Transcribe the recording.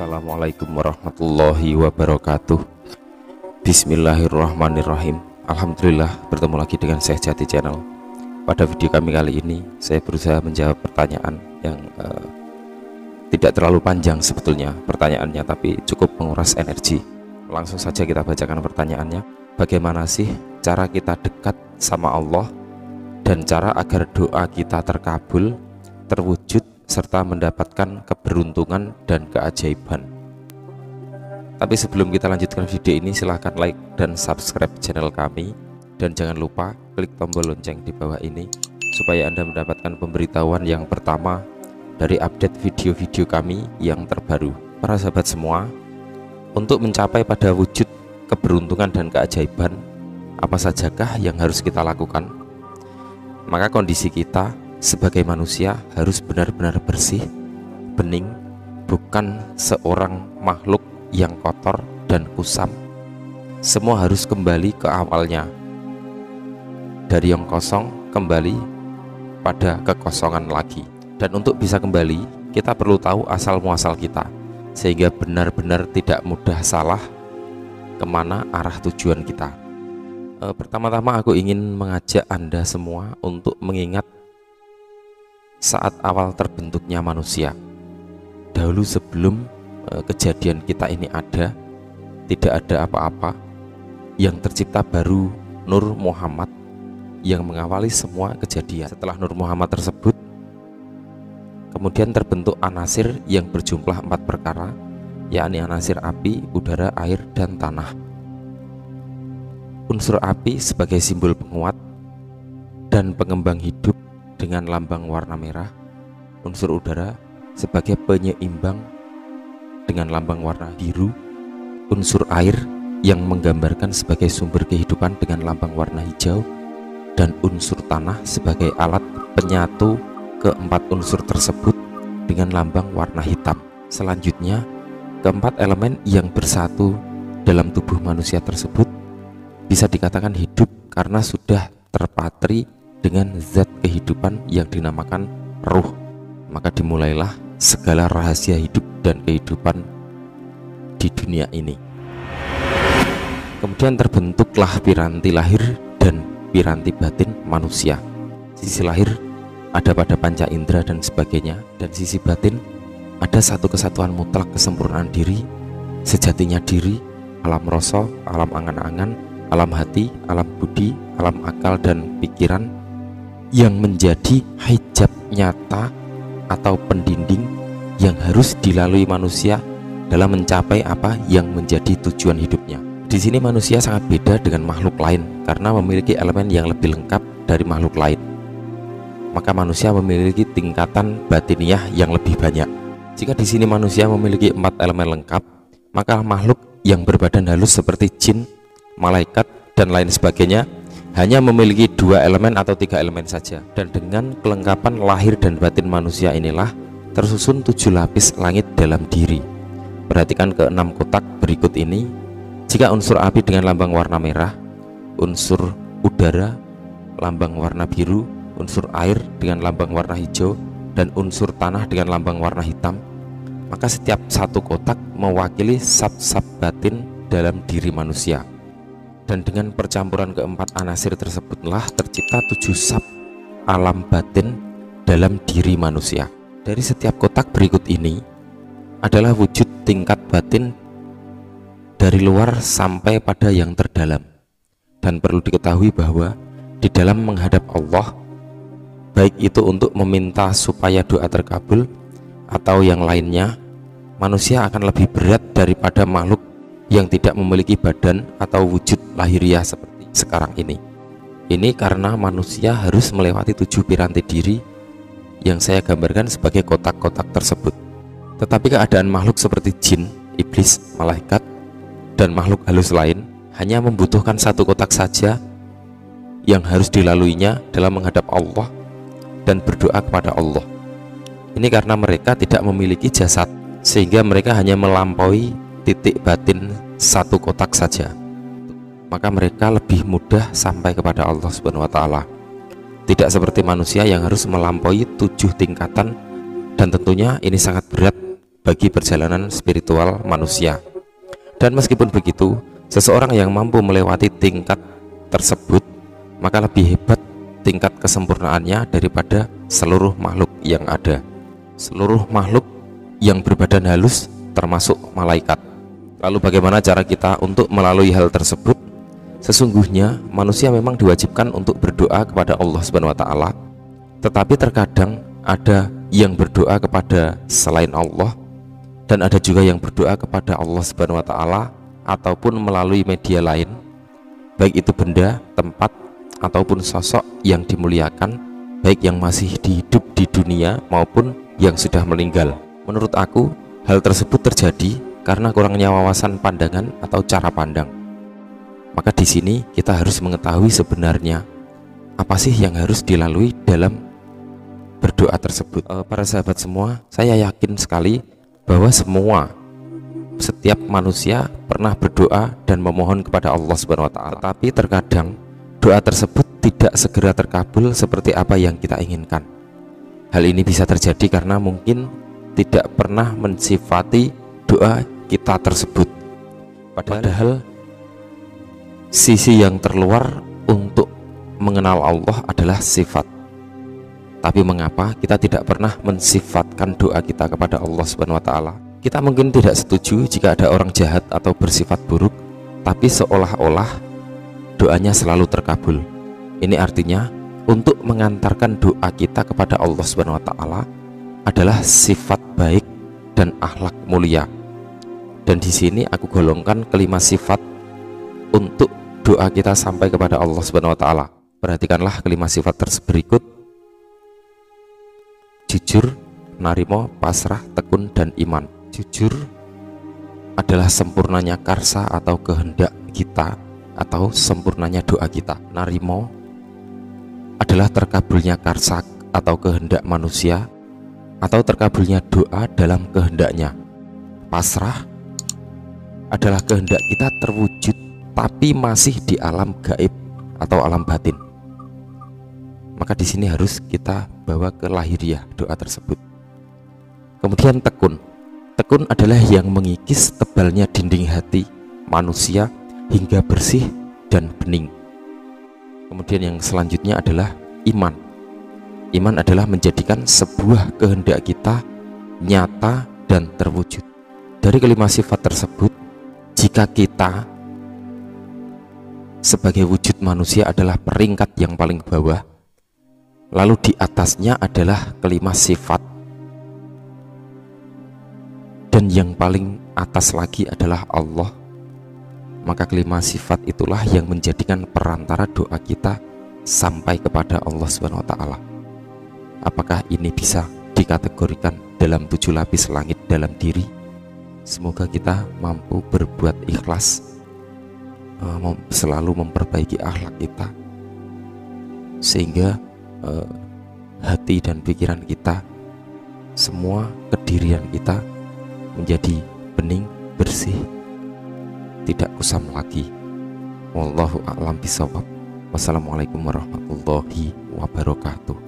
Assalamualaikum warahmatullahi wabarakatuh. Bismillahirrahmanirrahim. Alhamdulillah, bertemu lagi dengan Syekh Jati Channel. Pada video kami kali ini, saya berusaha menjawab pertanyaan yang tidak terlalu panjang sebetulnya pertanyaannya, tapi cukup menguras energi. Langsung saja kita bacakan pertanyaannya. Bagaimana sih cara kita dekat sama Allah dan cara agar doa kita terkabul, terwujud, serta mendapatkan keberuntungan dan keajaiban? Tapi sebelum kita lanjutkan video ini, silahkan like dan subscribe channel kami, dan jangan lupa klik tombol lonceng di bawah ini supaya Anda mendapatkan pemberitahuan yang pertama dari update video-video kami yang terbaru. Para sahabat semua, untuk mencapai pada wujud keberuntungan dan keajaiban, apa sajakah yang harus kita lakukan? Maka kondisi kita sebagai manusia harus benar-benar bersih, bening, bukan seorang makhluk yang kotor dan kusam. Semua harus kembali ke awalnya, dari yang kosong kembali pada kekosongan lagi. Dan untuk bisa kembali, kita perlu tahu asal muasal kita, sehingga benar-benar tidak mudah salah kemana arah tujuan kita. Pertama-tama aku ingin mengajak Anda semua untuk mengingat saat awal terbentuknya manusia. Dahulu sebelum kejadian kita ini ada, tidak ada apa-apa. Yang tercipta baru Nur Muhammad yang mengawali semua kejadian. Setelah Nur Muhammad tersebut, kemudian terbentuk anasir yang berjumlah 4 perkara, yakni anasir api, udara, air, dan tanah. Unsur api sebagai simbol penguat dan pengembang hidup dengan lambang warna merah, unsur udara sebagai penyeimbang dengan lambang warna biru, unsur air yang menggambarkan sebagai sumber kehidupan dengan lambang warna hijau, dan unsur tanah sebagai alat penyatu keempat unsur tersebut dengan lambang warna hitam. Selanjutnya, keempat elemen yang bersatu dalam tubuh manusia tersebut bisa dikatakan hidup karena sudah terpatri dengan zat kehidupan yang dinamakan ruh. Maka dimulailah segala rahasia hidup dan kehidupan di dunia ini. Kemudian terbentuklah piranti lahir dan piranti batin manusia. Sisi lahir ada pada panca indera dan sebagainya, dan sisi batin ada satu kesatuan mutlak kesempurnaan diri, sejatinya diri, alam rasa, alam angan-angan, alam hati, alam budi, alam akal dan pikiran, yang menjadi hijab nyata atau pendinding yang harus dilalui manusia dalam mencapai apa yang menjadi tujuan hidupnya. Di sini manusia sangat beda dengan makhluk lain karena memiliki elemen yang lebih lengkap dari makhluk lain. Maka manusia memiliki tingkatan batiniah yang lebih banyak. Jika di sini manusia memiliki 4 elemen lengkap, maka makhluk yang berbadan halus seperti jin, malaikat, dan lain sebagainya hanya memiliki 2 elemen atau 3 elemen saja. Dan dengan kelengkapan lahir dan batin manusia inilah tersusun 7 lapis langit dalam diri. Perhatikan ke 6 kotak berikut ini. Jika unsur api dengan lambang warna merah, unsur udara lambang warna biru, unsur air dengan lambang warna hijau, dan unsur tanah dengan lambang warna hitam, maka setiap satu kotak mewakili sab-sab batin dalam diri manusia. Dan dengan percampuran keempat anasir tersebutlah tercipta 7 sab alam batin dalam diri manusia. Dari setiap kotak berikut ini adalah wujud tingkat batin dari luar sampai pada yang terdalam. Dan perlu diketahui bahwa di dalam menghadap Allah, baik itu untuk meminta supaya doa terkabul atau yang lainnya, manusia akan lebih berat daripada makhluk yang tidak memiliki badan atau wujud lahiriah seperti sekarang ini. Ini karena manusia harus melewati 7 piranti diri yang saya gambarkan sebagai kotak-kotak tersebut. Tetapi keadaan makhluk seperti jin, iblis, malaikat, dan makhluk halus lain hanya membutuhkan 1 kotak saja yang harus dilaluinya dalam menghadap Allah dan berdoa kepada Allah. Ini karena mereka tidak memiliki jasad, sehingga mereka hanya melampaui titik batin 1 kotak saja. Maka mereka lebih mudah sampai kepada Allah Subhanahu wa Ta'ala. Tidak seperti manusia yang harus melampaui 7 tingkatan, dan tentunya ini sangat berat bagi perjalanan spiritual manusia. Dan meskipun begitu, seseorang yang mampu melewati tingkat tersebut, maka lebih hebat tingkat kesempurnaannya daripada seluruh makhluk yang ada. Seluruh makhluk yang berbadan halus termasuk malaikat. Lalu bagaimana cara kita untuk melalui hal tersebut? Sesungguhnya manusia memang diwajibkan untuk berdoa kepada Allah Subhanahu wa taala, tetapi terkadang ada yang berdoa kepada selain Allah, dan ada juga yang berdoa kepada Allah Subhanahu wa taala ataupun melalui media lain, baik itu benda, tempat, ataupun sosok yang dimuliakan, baik yang masih hidup di dunia maupun yang sudah meninggal. Menurut aku, hal tersebut terjadi karena kurangnya wawasan pandangan atau cara pandang. Maka di sini kita harus mengetahui sebenarnya apa sih yang harus dilalui dalam berdoa tersebut. Para sahabat semua, saya yakin sekali bahwa setiap manusia pernah berdoa dan memohon kepada Allah Subhanahu wa taala. Tapi terkadang doa tersebut tidak segera terkabul seperti apa yang kita inginkan. Hal ini bisa terjadi karena mungkin tidak pernah mensifati doa kita tersebut. Padahal sisi yang terluar untuk mengenal Allah adalah sifat. Tapi mengapa kita tidak pernah mensifatkan doa kita kepada Allah Subhanahu wa taala? Kita mungkin tidak setuju jika ada orang jahat atau bersifat buruk, tapi seolah-olah doanya selalu terkabul. Ini artinya untuk mengantarkan doa kita kepada Allah Subhanahu wa taala adalah sifat baik dan akhlak mulia. Dan di sini aku golongkan kelima sifat untuk doa kita sampai kepada Allah Subhanahu wa taala. Perhatikanlah kelima sifat berikut: jujur, narimo, pasrah, tekun, dan iman. Jujur adalah sempurnanya karsa atau kehendak kita atau sempurnanya doa kita. Narimo adalah terkabulnya karsa atau kehendak manusia atau terkabulnya doa dalam kehendaknya. Pasrah adalah kehendak kita terwujud tapi masih di alam gaib atau alam batin. Maka di sini harus kita bawa ke lahiriah doa tersebut. Kemudian tekun. Tekun adalah yang mengikis tebalnya dinding hati manusia hingga bersih dan bening. Kemudian yang selanjutnya adalah iman. Iman adalah menjadikan sebuah kehendak kita nyata dan terwujud. Dari kelima sifat tersebut, jika kita sebagai wujud manusia adalah peringkat yang paling bawah, lalu di atasnya adalah kelima sifat, dan yang paling atas lagi adalah Allah, maka kelima sifat itulah yang menjadikan perantara doa kita sampai kepada Allah Subhanahu wa taala. Apakah ini bisa dikategorikan dalam 7 lapis langit dalam diri? Semoga kita mampu berbuat ikhlas, selalu memperbaiki akhlak kita, sehingga hati dan pikiran kita, semua kedirian kita menjadi bening, bersih, tidak kusam lagi. Wallahu a'lam bishawab. Wassalamualaikum warahmatullahi wabarakatuh.